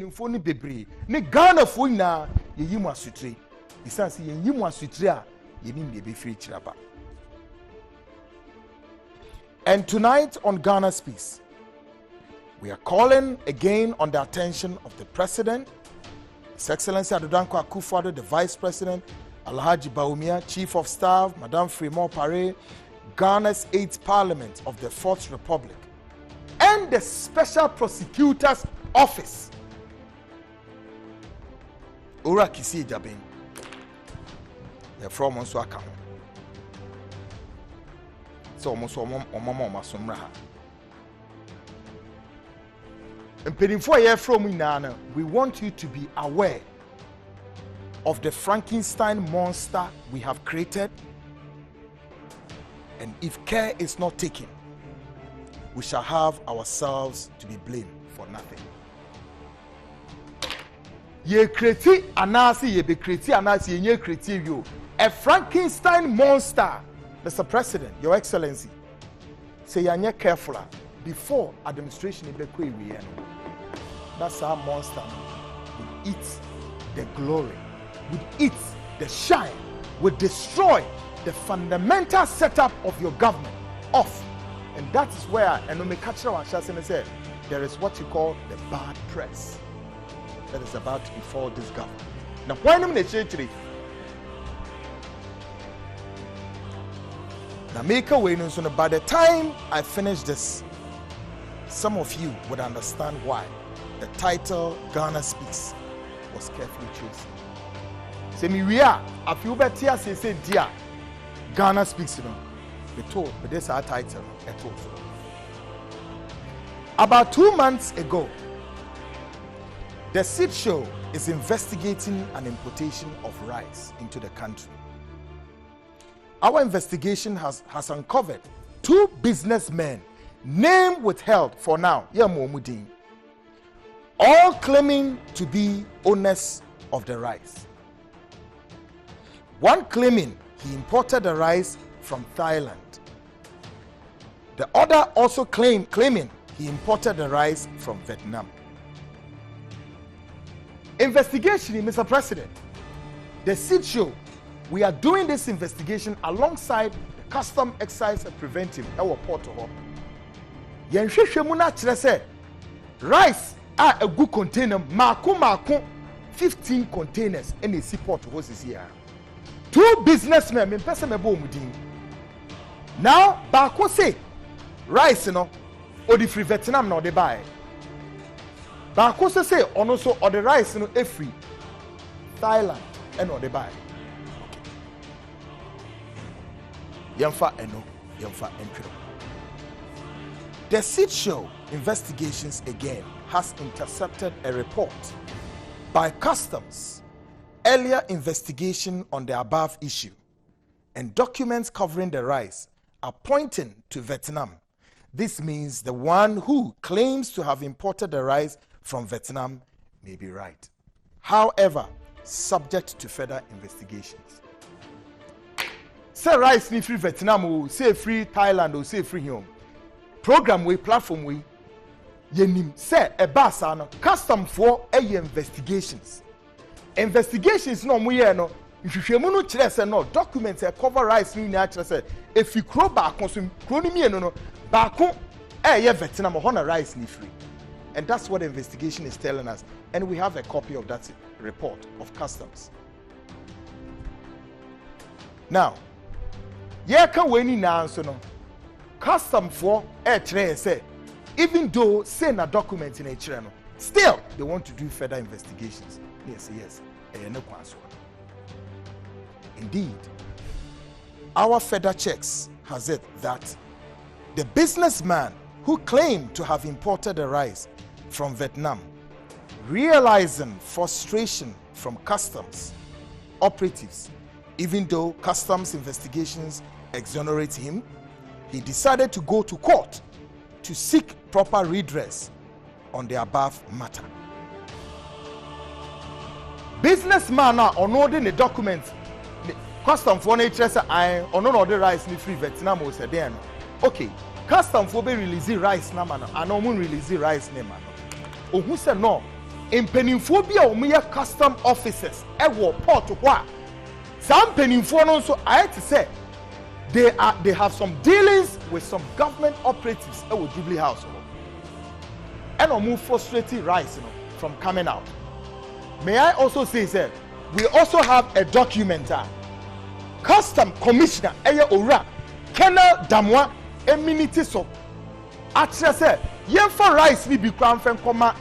mpenimfo ni bebre ne Ghana fo nyina yeyi mu asutre bisanse yeyi mu asutre a yenim de be free chiraba. And tonight on Ghana Speaks, we are calling again on the attention of the President, His Excellency Adodankwa Akufo-Addo, the Vice President, Alhaji Bawumia, Chief of Staff, Madame Fremont Pare, Ghana's 8th Parliament of the 4th Republic, and the Special Prosecutor's Office, Ora Kissi Agyebeng, the from Monso account. So Mama Somra. And before you from Nana, we want you to be aware of the Frankenstein monster we have created. And if care is not taken, we shall have ourselves to be blamed for nothing. Ye kreti anasi ye be kreti anasi ye kreti you. A Frankenstein monster, Mr. President, Your Excellency, say you're careful before administration be kwe we. That's our monster. We eat the glory, we eat the shine, we destroy the fundamental setup of your government off. And that is where say there is what you call the bad press that is about to befall this government. Now, why not the now make a way so by the time I finish this, some of you would understand why the title Ghana Speaks was carefully chosen. Say me we are a few better say dear Ghana Speaks, you know. We told, but this is our title at all. About 2 months ago, the Seed Show is investigating an importation of rice into the country. Our investigation has uncovered 2 businessmen, name withheld for now, all claiming to be owners of the rice. One claiming he imported the rice from Thailand. The other also claiming he imported the rice from Vietnam. Investigation, Mr. President. The Seed Show, we are doing this investigation alongside the Custom, Excise and Preventive, our portal. Rice are a good container, Marco 15 containers in a seaport horses here. 2 businessmen, now, Bako say, rice, you know, or the free Vietnam, no, they buy. Bako say, also, or the rice, you know, free Thailand, and or they buy. Yamfa eno, yamfa entry. The Seed Show investigations again has intercepted a report by Customs, earlier investigation on the above issue, and documents covering the rice are pointing to Vietnam. This means the one who claims to have imported the rice from Vietnam may be right. However, subject to further investigations. Say rice ni free Vietnam or say free Thailand or say free home. Program we platform we yenim say a basano custom for a investigations. Investigations no mu ye no nhwehwemu no kire se no documents e cover rice ni na kire se if you crow back consume kroni mi no back ye Vietnam ho na rice ni free. And that's what the investigation is telling us, and we have a copy of that report of Customs. Now, yeah, can we need answer no? Custom for say, even though say na documents in a channel, still they want to do further investigations. Yes. Indeed, our further checks has it that the businessman who claimed to have imported the rice from Vietnam, realizing frustration from customs operatives, even though customs investigations exonerate him, he decided to go to court to seek proper redress on the above matter. Businessman now on the documents, custom for nature I on the rice in free Vietnam was then. Okay, custom for be release rice na man and no release rice na man. Oh, who said no? mpanimfoɔ bi a wɔn yɛ custom officers ɛwɔ port hɔ a saa mpanimfoɔ no nso ayɛ te sɛ they have some dealings with some government operatives ɛwɔ Jubilee House hɔ ɛna wɔn frustrating rice from coming out. May I also say, sir, we also have a document. Custom Commissioner Eye Ora Kenel Damwa eminiti so. Actually, sir, yemfa rice ni bi kwan fen koma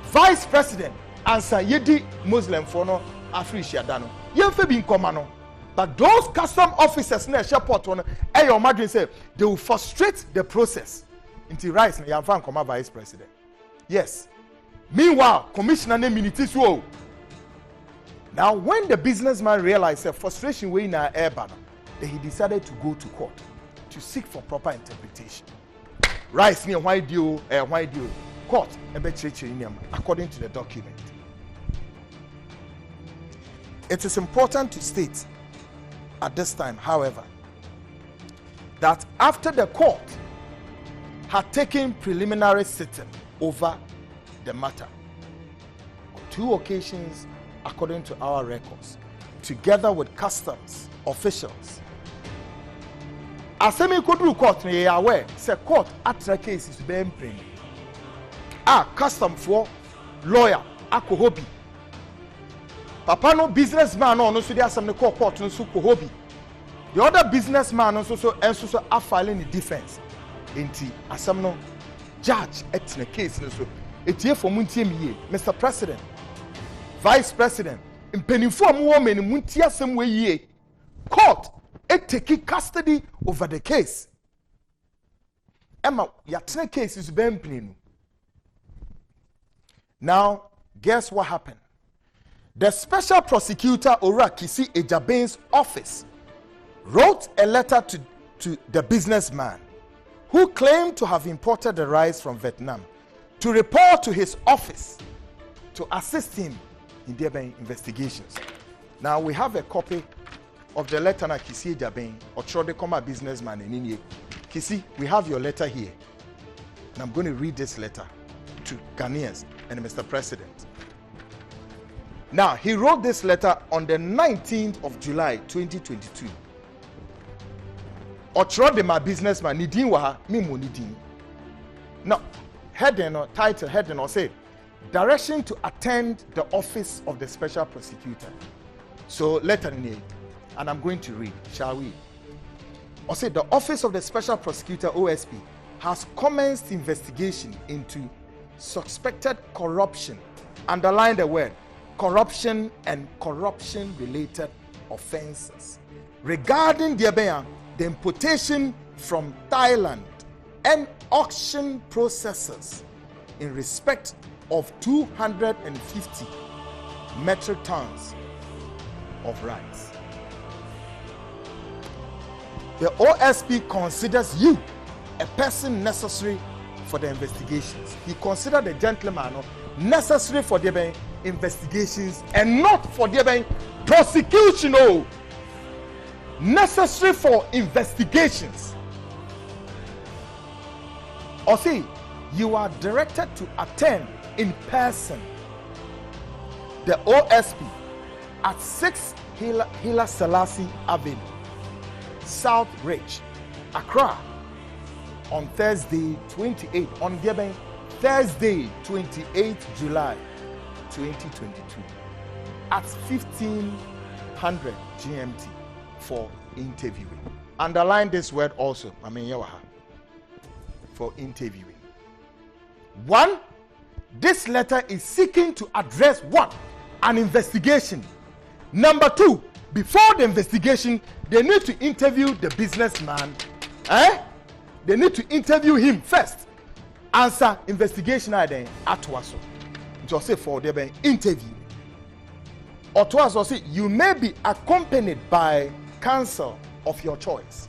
Vice President answer yedi Muslim for no Africa dano. Yemfa bi nkoma no. But those custom officers na sheport no Eye Omadwin say they will frustrate the process until rice na yemfa nkoma Vice President. Yes. Meanwhile, Commissioner ne miniti so. Now, when the businessman realized the frustration way in our air banner, then he decided to go to court to seek for proper interpretation. Rice near why do court according to the document. It is important to state at this time, however, that after the court had taken preliminary sitting over the matter on 2 occasions, according to our records, together with customs officials. Asemi kodru court na ye aware say court atra cases be empren. Custom for lawyer akohobi. Papa no businessman no so dey asem ne court no so kohobi. The other businessman no so filing the defense. Enti asem no judge etne case no so etie for muntie miye Mr. President, Vice President, mpanimfo amwo men muntie asem we yie. Court take custody over the case. Emma yatne case is bempinu. Now, guess what happened? The special prosecutor Ora Kissi Agyeben's office wrote a letter to the businessman who claimed to have imported the rice from Vietnam to report to his office to assist him in their investigations. Now we have a copy of the letter na Kissi Agyeben or Trodekoma businessman in India. Kissi, we have your letter here. And I'm going to read this letter to Ghanaians and Mr. President. Now, he wrote this letter on the 19th of July 2022. Otrodema businessman nidin waha mimo nidin. Now, heading or title heading or say direction to attend the office of the special prosecutor. So letter name, and I'm going to read, shall we? Or say the office of the special prosecutor OSP has commenced investigation into suspected corruption. Underline the word corruption and corruption related offenses regarding the importation from Thailand and auction processes in respect of 250 metric tons of rice. The OSP considers you a person necessary for the investigations. He considered the gentleman necessary for the investigations and not for the prosecution. No, necessary for investigations. Or see, you are directed to attend in person the OSP at 6 Hila Selassie Avenue, South Ridge, Accra, on Thursday 28 on Agyeben, Thursday 28 July 2022 at 1500 GMT for interviewing. Underline this word also, for interviewing. 1, this letter is seeking to address 1, an investigation. Number 2, before the investigation, they need to interview the businessman. They need to interview him first. Answer investigation then atwaso. Just say for the interview. Or twice say you may be accompanied by counsel of your choice.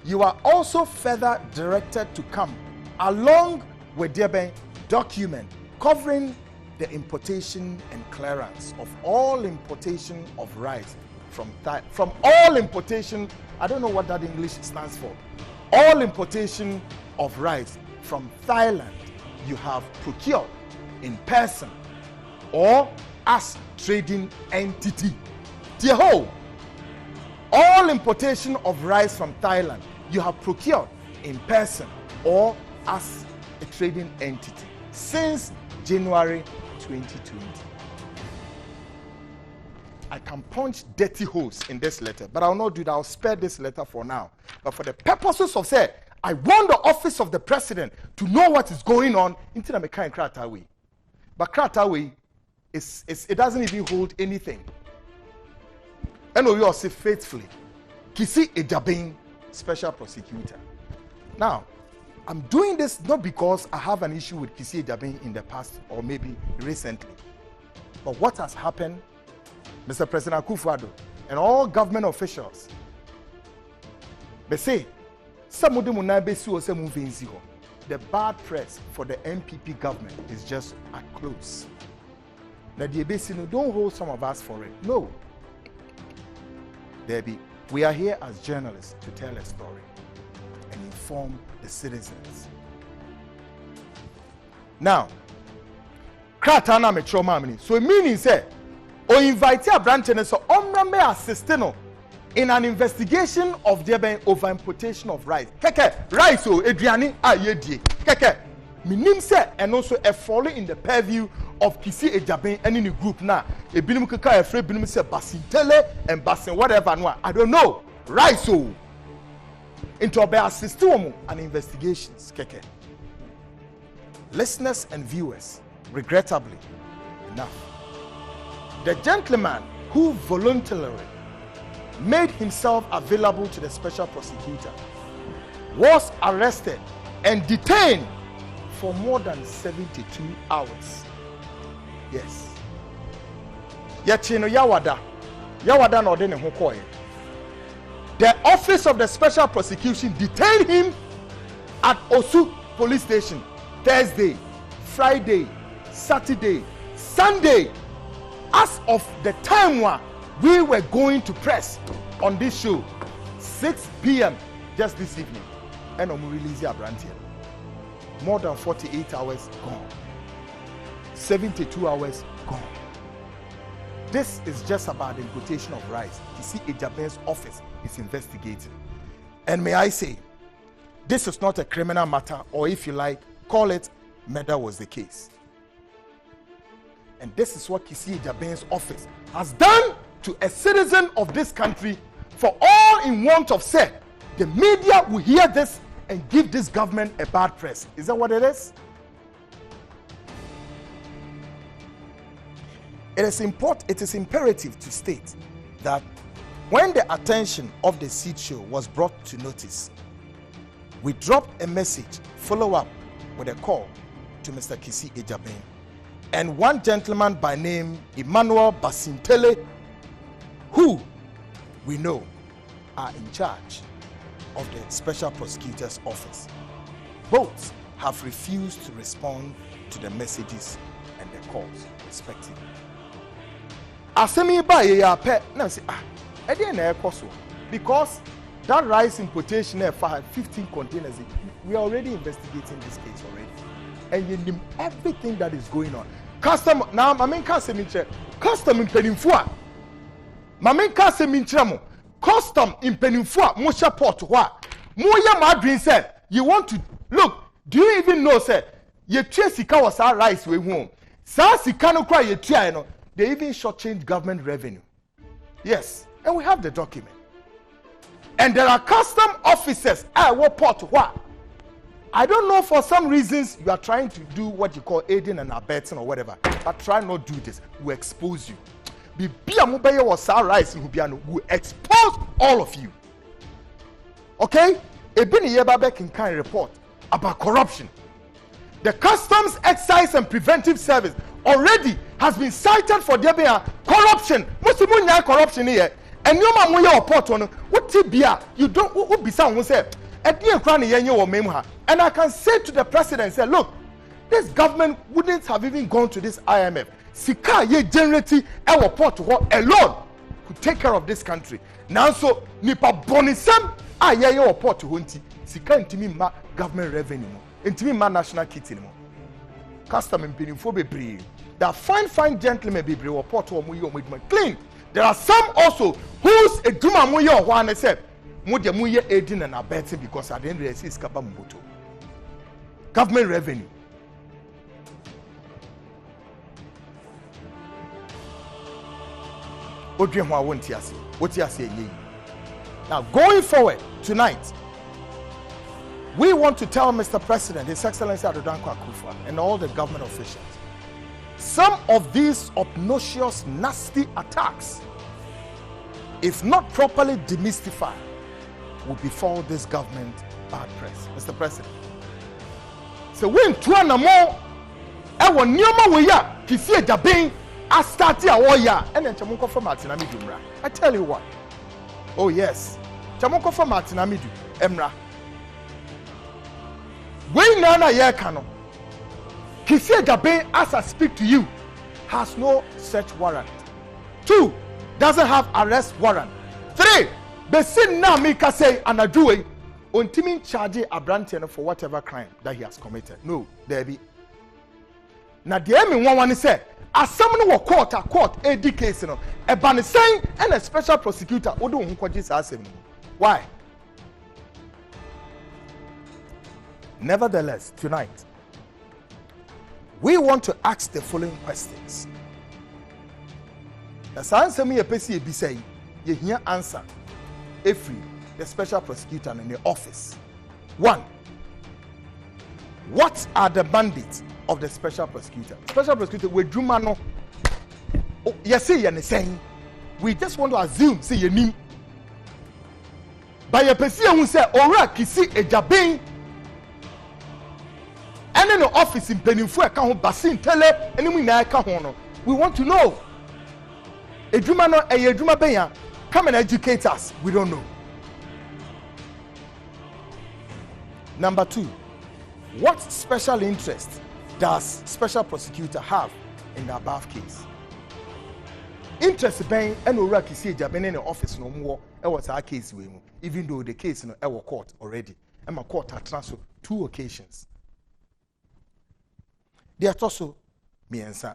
You are also further directed to come along with the document covering the importation and clearance of all importation of rice from all importation. I don't know what that English stands for. All importation of rice from Thailand you have procured in person or as trading entity. The whole, all importation of rice from Thailand you have procured in person or as a trading entity since January 2020. I can punch dirty holes in this letter, but I'll not do that. I'll spare this letter for now. But for the purposes of say, I want the office of the president to know what is going on into the kind Kratawe. But Kratawe it doesn't even hold anything. And we all say faithfully, Kissi Agyebeng, special prosecutor. Now, I'm doing this not because I have an issue with Kissi Agyebeng in the past or maybe recently, but what has happened, Mr. President Akufo Addo and all government officials, they say, the bad press for the NPP government is just at close. Now, don't hold some of us for it. No. Debbie, we are here as journalists to tell a story and inform the citizens. Now, Kratana Metro Mamini. So, meaning, say, or invite a branch and so on may assist in an investigation of the over importation of rice. Keke, rice, oh, Adriani, Ayedi. Keke, minim say, and also a falling in the purview of Kissi Agyeben and in the group now. A binum kaka, a free binum say, Basintele and Basin, whatever. I don't know. Rice, oh. Into a system and investigations. Keke. Listeners and viewers, regrettably enough, the gentleman who voluntarily made himself available to the special prosecutor was arrested and detained for more than 72 hours. Yes. Yachino Yawada no dene hokoye. The office of the special prosecution detained him at Osu police station Thursday, Friday, Saturday, Sunday. As of the time we were going to press on this show, 6 p.m. just this evening, and I'm releasing a brand here. More than 48 hours gone. 72 hours gone. This is just about the importation of rice. Kissi Agyebeng's office is investigating. And may I say, this is not a criminal matter, or if you like, call it murder was the case. And this is what Kissi Agyebeng's office has done to a citizen of this country, for all in want of say, the media will hear this and give this government a bad press. Is that what it is? It is imperative to state that when the attention of the seed show was brought to notice, we dropped a message, follow up with a call to Mr. Kissi Agyebeng and one gentleman by name Emmanuel Basintele, who we know are in charge of the special prosecutor's office. Both have refused to respond to the messages and the calls respectively. Asemi ba ya pe na say e dey na ekoso because that rice importation for 15 containers, we are already investigating this case already, and you know everything that is going on. Custom now, I mean, custom in Penifua. Mamen kase mintramo custom in Penifua Mosha Port what Moya Madrin said you want to look. Do you even know said ye sika was our rice we home sa sika no kwa ye tua no, they even shortchanged government revenue. Yes, and we have the document. And there are custom officers at what port what I don't know, for some reasons you are trying to do what you call aiding and abetting or whatever, but try not do this. We expose you. Will expose all of you. Okay? Ebini Yebabek in kind report about corruption. The Customs, Excise and Preventive Service already has been cited for there being corruption. Musimunya corruption here. And you man moya report on what tibia you don't who be someone say and I can say to the president, say, look, this government wouldn't have even gone to this IMF. Sika ye generate our port alone could take care of this country. Now so nipa bonisem aye your port hunti sika intimi ma government revenue intimi ma national kit anymore. custom mpanyinfo bebree. There are fine gentlemen bebree wɔ port wɔ mo yi ɔmo clean. There are some also whose edwuma mo yɛ ɔhɔ ane sɛ mo de mo yɛ aiding and abetting because at the end of the day is kaba mboto. Government revenue. Now, going forward tonight, we want to tell Mr. President, His Excellency Kwaku Annan, and all the government officials, some of these obnoxious, nasty attacks, if not properly demystified, will befall this government bad press. Mr. President. So when Tuana mo, ewa nyama we ya Kissi Agyeben a starti a warrior and then chamunko for Martina Midumra. I tell you what. Oh yes, chamunko for Martina Midu Emra. When Nana Yakano Kissi Agyeben, as I speak to you, has no search warrant. 2, doesn't have arrest warrant. 3, besin na mika say anaduwe untimin charge Abrantian for whatever crime that he has committed. No, there be. Na the one say as someone who court AD case no a ban saying and a special prosecutor odo hunkwaji asem. Why? Nevertheless, tonight we want to ask the following questions. The answer me a pesi be say you hear answer every the special prosecutor in the office. 1. What are the mandates of the special prosecutor? Special prosecutor we drumano. Oh, yes, say you're saying. We just want to assume say your name. By a person who say Ora Kissi Agyeben. And in the office in Pennyfu account basin tele and we na account. We want to know. Edumano e eduma beya. Come and educate us. We don't know. Number 2, what special interest does special prosecutor have in the above case? Interest being and Ora Kissi Agyeben in the office no more. It was our case we even though the case in our court already. And my court had transferred 2 occasions. There are also me answer.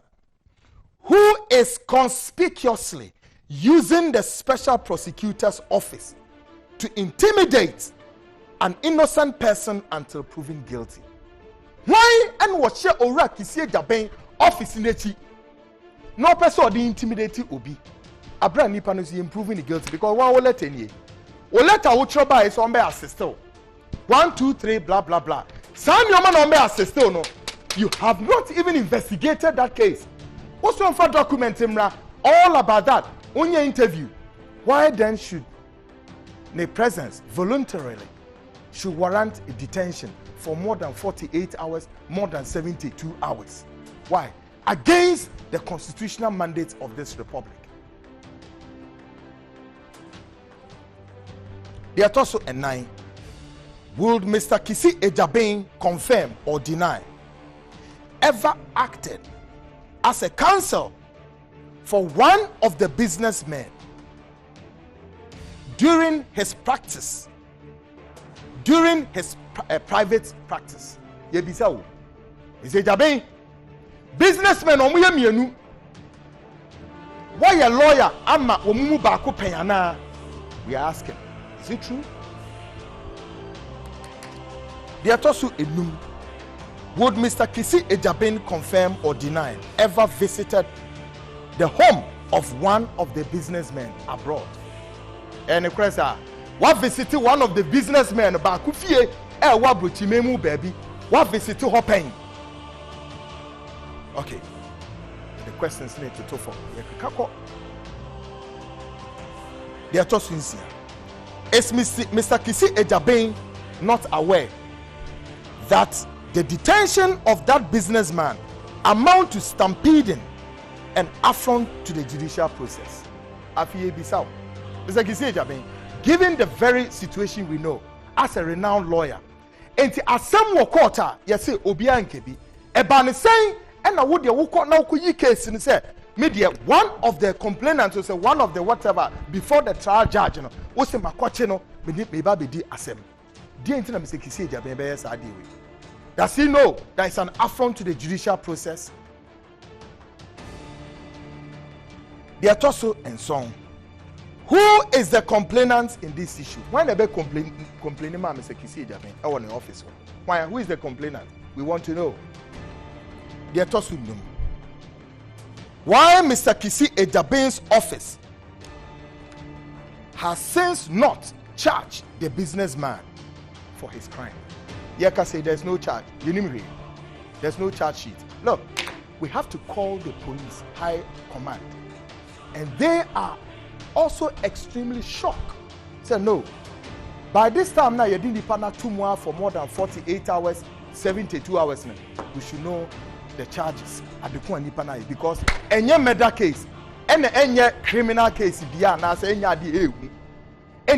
Who is conspicuously using the special prosecutor's office to intimidate an innocent person until proven guilty? Why and what share Ora Kissi Agyeben office in the no person or the intimidating obi. Abra nipa no improving the guilty because one will let any. O letter will by is on by assist. 1, 2, 3, blah blah blah. Some your man on by assist no. You have not even investigated that case. What's one for document all about that on your interview? Why then should the presence voluntarily should warrant a detention for more than 48 hours, more than 72 hours? Why? Against the constitutional mandates of this republic. There are also a 9. Would Mr. Kissi Agyeben confirm or deny ever acted as a counsel for one of the businessmen during his practice, during his private practice? Yebisa is Agyeben businessman omuye mienu. Why a lawyer ama omumu baako peyana? We are asking, is it true? There are also a num. Would Mr. Kissi Agyeben confirm or deny ever visited the home of one of the businessmen abroad? And the question is, what visited one of the businessmen baako fie wa brochimemu baby? What visited Hopeng? Okay. The questions need to for they are just sincere. Is Mr. Kissi Agyeben not aware that the detention of that businessman amount to stampeding and affront to the judicial process? Mr. Kissi Agyeben, given the very situation we know, as a renowned lawyer, and as some were caught, yes, Obia Nkebi, Ebani saying, and I would you court now could you case and say, media one of the complainants was one of the whatever before the trial judge, you know, was a makwachino, maybe di asem. Dear Mr. Kissi Agyeben, Does he know that it's an affront to the judicial process? They are also and song. Who is the complainant in this issue? Why never complaining, Mr. Kissi Agyeben? I want the office. Why? Who is the complainant? We want to know. They are also know. Why Mr. Kissi Agyeben's office has since not charged the businessman for his crime? Yeka say there's no charge. There's no charge sheet. Look, we have to call the police high command, and they are also extremely shocked. Say no. By this time now, you didn't partner two more for more than 48 hours, 72 hours now. We should know the charges at the point because any murder case and any criminal case and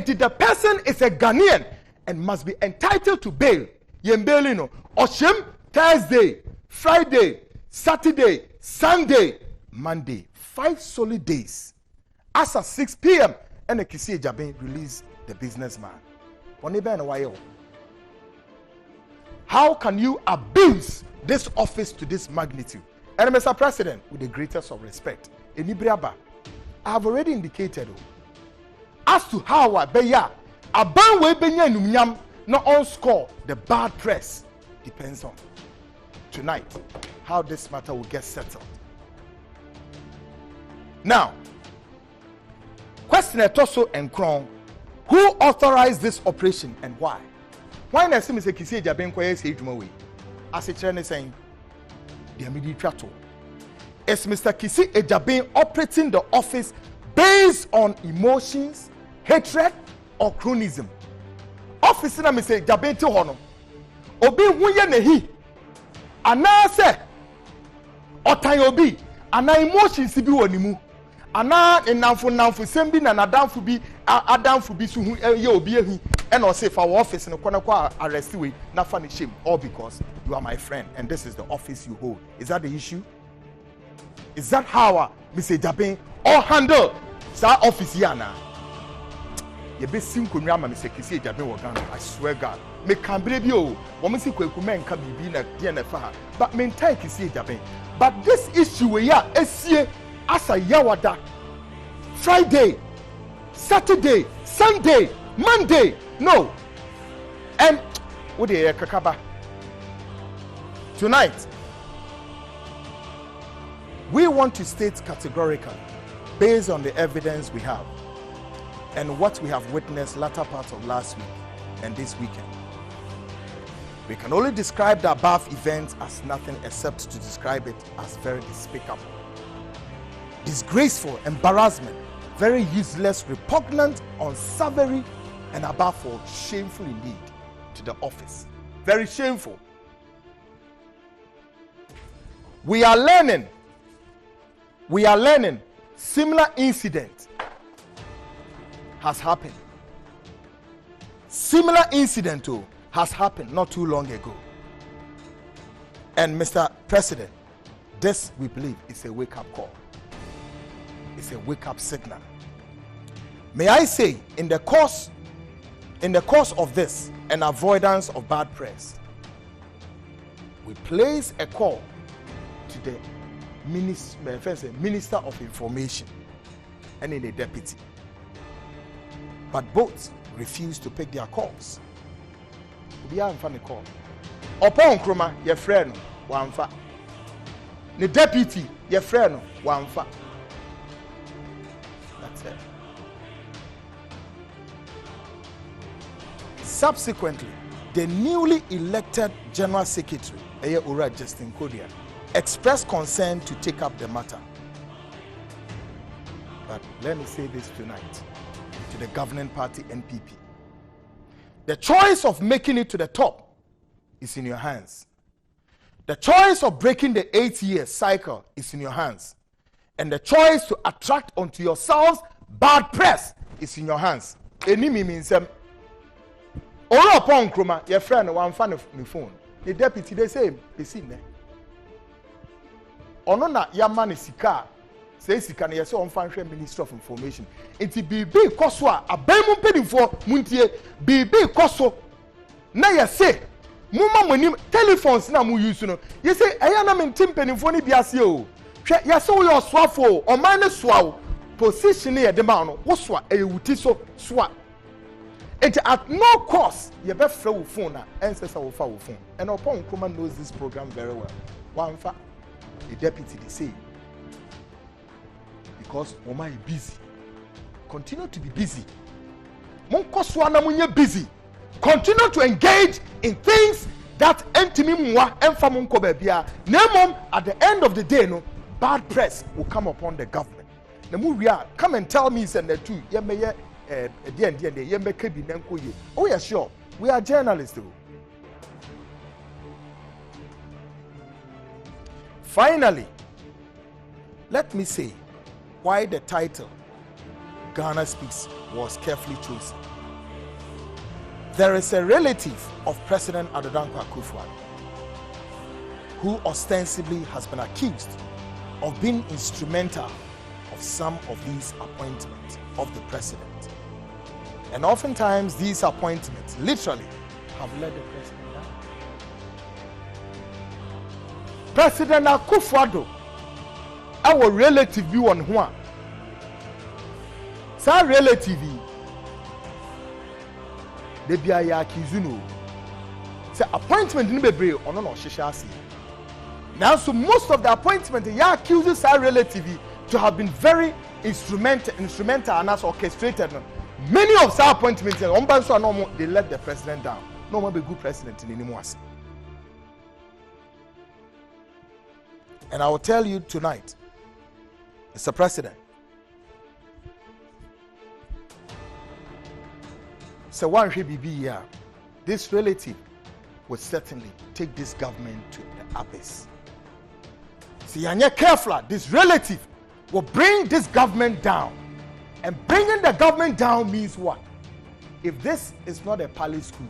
the person is a Ghanaian and must be entitled to bail. Yembelino, Oshim, Thursday, Friday, Saturday, Sunday, Monday, 5 solid days. As at 6 p.m., and the Kissi Agyeben released the businessman. How can you abuse this office to this magnitude? And Mr. President, with the greatest of respect, I have already indicated as to how a ban we benya numnyam not on score the bad press depends on tonight how this matter will get settled. Now, question Toso and Kron, who authorized this operation and why? Why not see Mr. Kissi Agyeben kwa say Jumawe? As a chairman saying, the immediate trato. Is Mr. Kissi Agyeben operating the office based on emotions, hatred, or cronyism? Office na Mr. Agyeben to hono. Obi huye nehi. Ana se otan obi. Ana emotions bi wonimu. Ana enamfo sembi na nadamfo bi adamfo bi so hu ye obi ehu. And or say for our office in the arrest way, not funny shame, all because you are my friend and this is the office you hold. Is that the issue? Is that how Mr. Agyeben or handle that office here now? You be seen kunyama Mr. Kissi Agyeben wagana. I swear God. Me can believe you. Woman see kwekumen can be na DNFA. But me entire Kissi Agyeben. But this issue we are as a yawada. Friday, Saturday, Sunday, Monday. No. And what the kakaba tonight we want to state categorically, based on the evidence we have and what we have witnessed latter part of last week and this weekend, we can only describe the above events as nothing except to describe it as very despicable, disgraceful, embarrassment, very useless, repugnant, unsavory, and above all, shameful indeed to the office. Very shameful. We are learning similar incident has happened. Similar incident too has happened not too long ago. And Mr. President, this we believe is a wake-up call. It's a wake-up signal. May I say, in the course of this and avoidance of bad press, we place a call to the Minister of Information and in a deputy. But both refuse to pick their calls. We are in funny call. Upon Kroma, your friend, one fa. The deputy, your friend, one fa. That's it. Subsequently, the newly elected General Secretary, Ura Justin Kodia, expressed concern to take up the matter. But let me say this tonight to the governing party NPP. The choice of making it to the top is in your hands. The choice of breaking the 8-year cycle is in your hands. And the choice to attract onto yourselves bad press is in your hands. Enemy means or upon Kroma, your friend, one fan of the phone. The deputy, they say, they see there. Onona Yamani Sika says he can yes on function Minister of Information. It's BB Koswa, a Bemon Pedin for Muntie, BB Koso. Na ya say, Muma money telephones na mu use no. You say eya na mentim penifo ni biase o. Hwe ya so yo swafo o man ne swa position e de ma no wo swa e wuti so swa. It at no cost you be frɛ wo phone na ancestor wo fa wo phone. And upon Nkrumah knows this program very well. One fa the deputy they say because Oma is busy. Continue to be busy. Monko so na munye busy. Continue to engage in things that entimi mwa emfa monko bebia. Nemom at the end of the day no bad press will come upon the government. Na mu wia come and tell me send the two ye meye ye make bi nanko ye. Oh yeah sure. We are journalists though. Finally, let me say why the title Ghana Speaks was carefully chosen. There is a relative of President Kwaku Annan who ostensibly has been accused of being instrumental of some of these appointments of the president. And oftentimes these appointments literally have led the president down. President Akufo-Addo, our relative view on who? Sa relative de bia ya akizuno. Say appointment ni bebre ono no hwehwe ase. Now so most of the appointment ya accuses our relative to have been very instrumental and as orchestrated. Many of our appointments they let the president down. No one be good president in anymore. And I will tell you tonight, Mr. President, so one should be here. This relative will certainly take this government to the abyss. See, you're careful. This relative will bring this government down. And bringing the government down means what? If this is not a palace coup,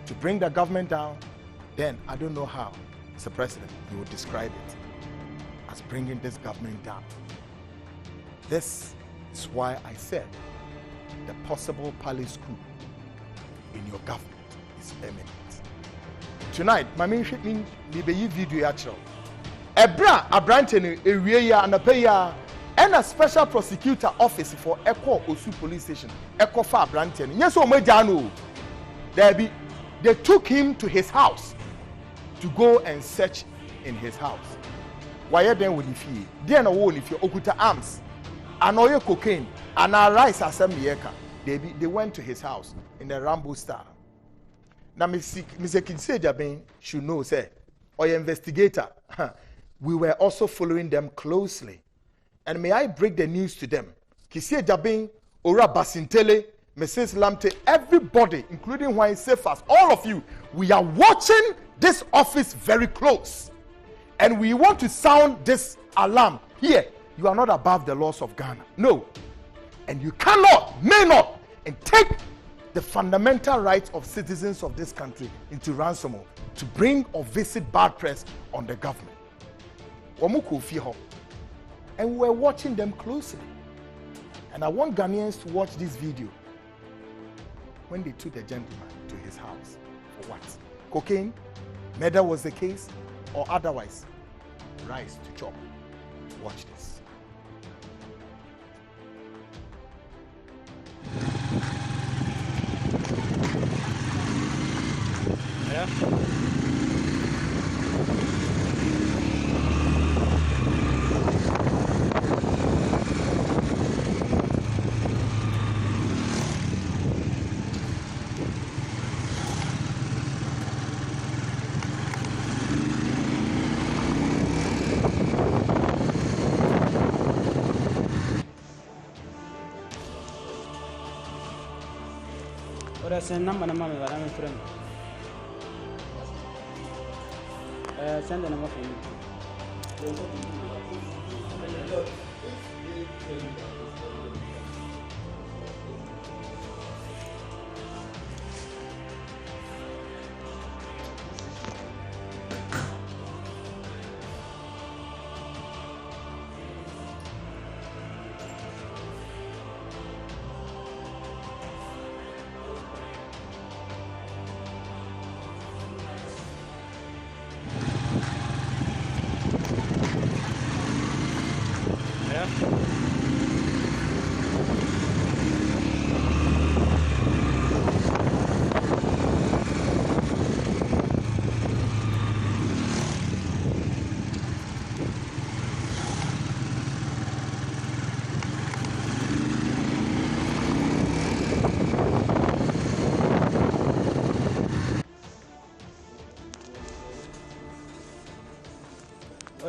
to bring the government down, then I don't know how, Mr. President, you would describe it as bringing this government down. This is why I said the possible palace coup in your government is imminent. Tonight, my main ship means the video actual. Ebra Abrantene Eria and a and a special prosecutor office for Echo Osu police station. Echo Far Branton. Yes, oh my Jano. They took him to his house to go and search in his house. Why then would he? Then a wall if you okuta arms, anoye cocaine, and a rice assembly. They went to his house in the Rambo style. Now, Mr. Kissi Agyebeng should know, say, or your investigator, we were also following them closely. And may I break the news to them? Kissi Agyebeng, Ora Basintele, Mrs. Lamte, everybody, including Wine Safas, all of you, we are watching this office very close. And we want to sound this alarm. Here, you are not above the laws of Ghana. No. And you cannot, may not, and take the fundamental rights of citizens of this country into ransom to bring or visit bad press on the government. And we're watching them closely. And I want Ghanaians to watch this video when they took the gentleman to his house. For what? Cocaine? Murder was the case? Or otherwise? Rice to chop. Watch this. Yeah. Send number my friend. Send the number for me.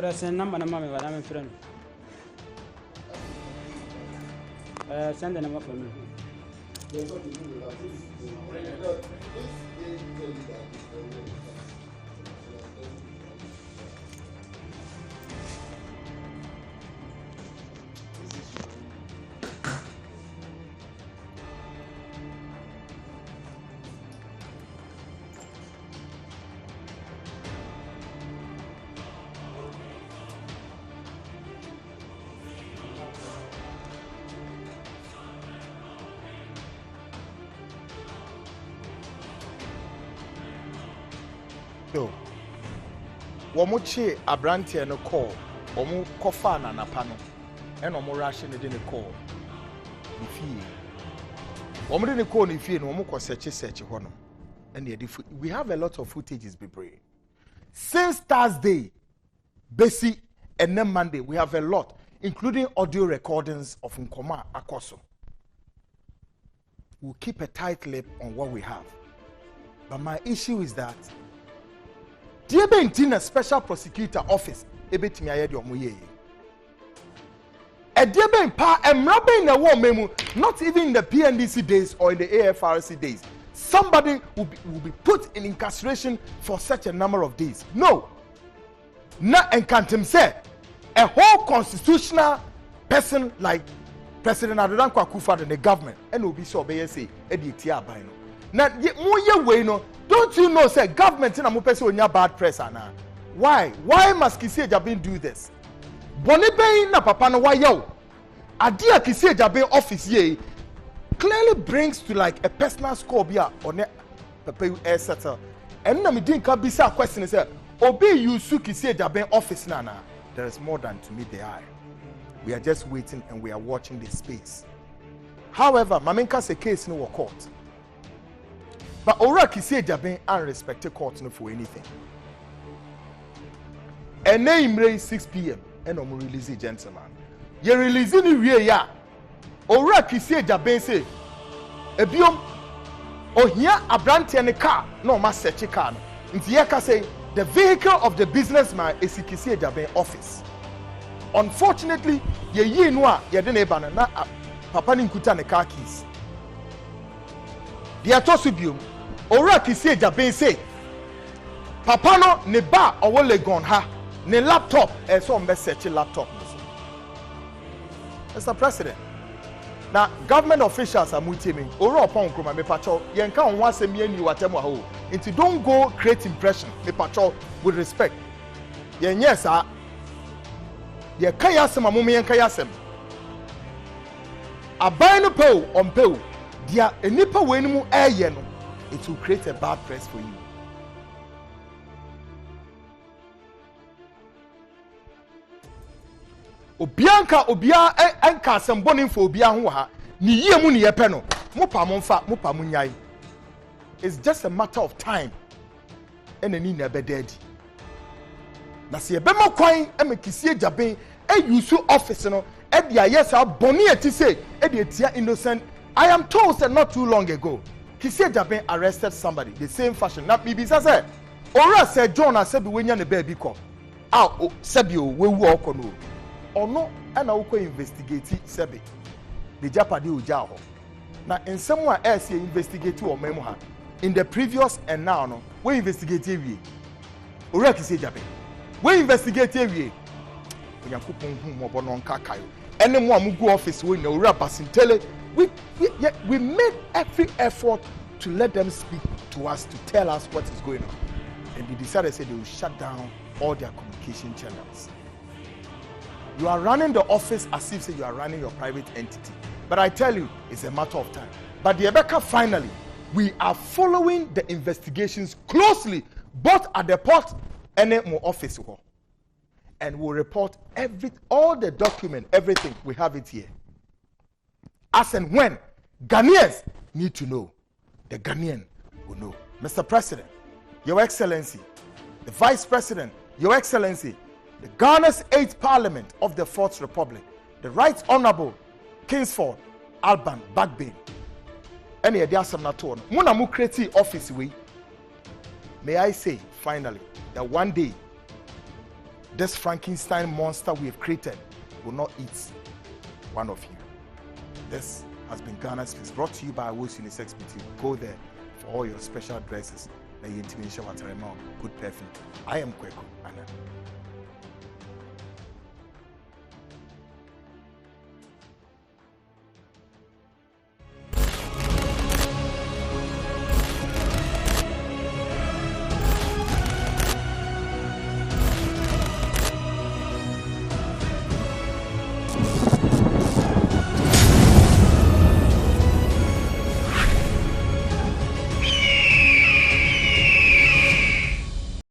Ora send number na mama but I'm friend. Send the number for me. So, Womuchi Abranti and a call, Omu Kofana na pano, and Omo Russian in a call. If ye Womu didn't call if you no more search hono. And we have a lot of footages be brave. Since Thursday, Bessie, and then Monday, we have a lot, including audio recordings of Nkoma Akoso. We'll keep a tight lip on what we have. But my issue is that Detention special prosecutor office ebetimi ayede omoye. Agyebeng pa emrabe na wo memu, not even in the PNDC days or in the AFRC days. Somebody will be put in incarceration for such a number of days. No. Na enkantem say a whole constitutional person like President Kwaku Annan and the government and will be so obey say edi ti aban no. Na mo ye we no. Don't you know, say government in a person on bad press ana? Why? Why must Kissi Agyeben do this? Bonibe na papa no why yo? Adia Kissi Agyeben office ye clearly brings to like a personal score bia on papa air settle. And na me din ka bisa question say obi you su Kissi Agyeben office na. There is more than to meet the eye. We are just waiting and we are watching this space. However, Mamenka say case no court. But Ora Kissi Agyeben unrespected court no for anything. And name raise 6 p.m. and I'm releasing gentleman. You releasing the real ya. Ora Kissi Agyeben say, Ebiom, or here a branch and a car, no mass search car. In the say, the vehicle of the businessman is the Kissi Agyeben office. Unfortunately, ye noa, ye didn't na papa ninkuta ne car keys. The atosubium. Ora Kissi Agyeben say, Papa no ne ba owo legon ha ne laptop so message laptop. Mr. President, now government officials are mutiming. Ora upon kroma me pacho yen ka onwa asem ye ni watem wa ho. Nti don't go create impression me pacho with respect. Yen yes ah. Ye ka yasem amome yen ka yasem. Aban no pe on pe dia enipa we ni mu eye no. It will create a bad press for you. Obianka obia enka semboni for obia ho ha ni yie mu ni yepe no mo pa mo mfa mo pa mo nyai. It's just a matter of time and ani na bedadi na se ebe ma kwan e me Kissi Agyeben e use office no e dia yes aboni eti say e dia tia innocent. I am told that not too long ago Kissi Agyeben arrested somebody the same fashion. Now bibi say ora say John asebi wenya ne baby ko sebi o wewu oko no ono ana wo ko investigate sebi the japade oja ho na ensem a ese investigate o memu ha in the previous and now no we investigate ewie ora Kissi Agyeben we investigate ewie Yakupon hu mo bo no nka kayo ene mo amugu office we na ora basintele. We made every effort to let them speak to us, to tell us what is going on. And they decided they will shut down all their communication channels. You are running the office as if you are running your private entity. But I tell you, it's a matter of time. But the Rebecca, finally, we are following the investigations closely, both at the port and more office. And we'll report all the document, everything. We have it here. As and when Ghanaians need to know, the Ghanaian will know. Mr. President, Your Excellency, the Vice President, Your Excellency, the Ghana's 8th Parliament of the 4th Republic, the Right Honorable Kingsford Alban Bagbane, and the Adiasam Naton, Munamu Kreti office we. May I say, finally, that one day this Frankenstein monster we have created will not eat one of you. This has been Ghana Speaks, brought to you by Awo's Unisex Beauty. Go there for all your special dresses. Good perfume. I am Kwaku Annan.